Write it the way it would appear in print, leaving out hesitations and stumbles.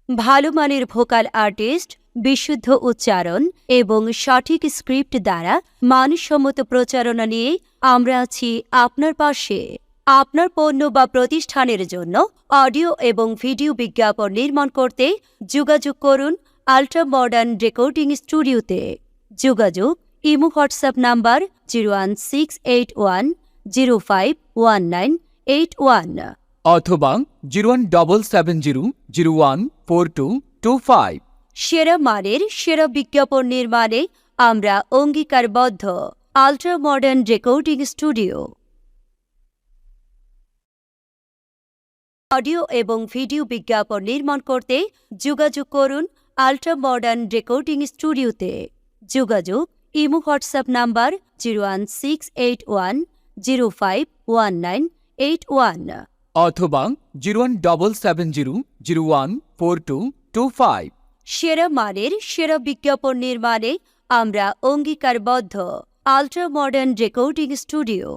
ভালো মানের vocal artist, বিশুদ্ধ উচ্চারণ এবং সঠিক স্ক্রিপ্ট দ্বারা মানসম্মত প্রচারণা নিয়ে আমরা আছি আপনার পাশে। আপনার পণ্য বা প্রতিষ্ঠানের জন্য অডিও এবং ভিডিও বিজ্ঞাপন নির্মাণ করতে যোগাযোগ করুন আল্ট্রা মডার্ন রেকর্ডিং স্টুডিওতে। যোগাযোগ ইমো হোয়াটসঅ্যাপ নাম্বার 01681051981 অথবা 01770014225। সেরা মানের সেরা বিজ্ঞাপন নির্মাণে আমরা অঙ্গীকারবদ্ধ। Ultra modern recording studio. Audio এবং ভিডিও বিজ্ঞাপন নির্মাণ করতে যোগাযোগ করুন আল্ট্রা মডার্ন রেকর্ডিং স্টুডিওতে। যোগাযোগ ইমো হোয়াটসঅ্যাপ নাম্বার 01770051981 অথবা 01770014225। সেরা মানের সেরা বিজ্ঞাপন নির্মাণে আমরা অঙ্গীকারবদ্ধ। Ultra modern recording studio.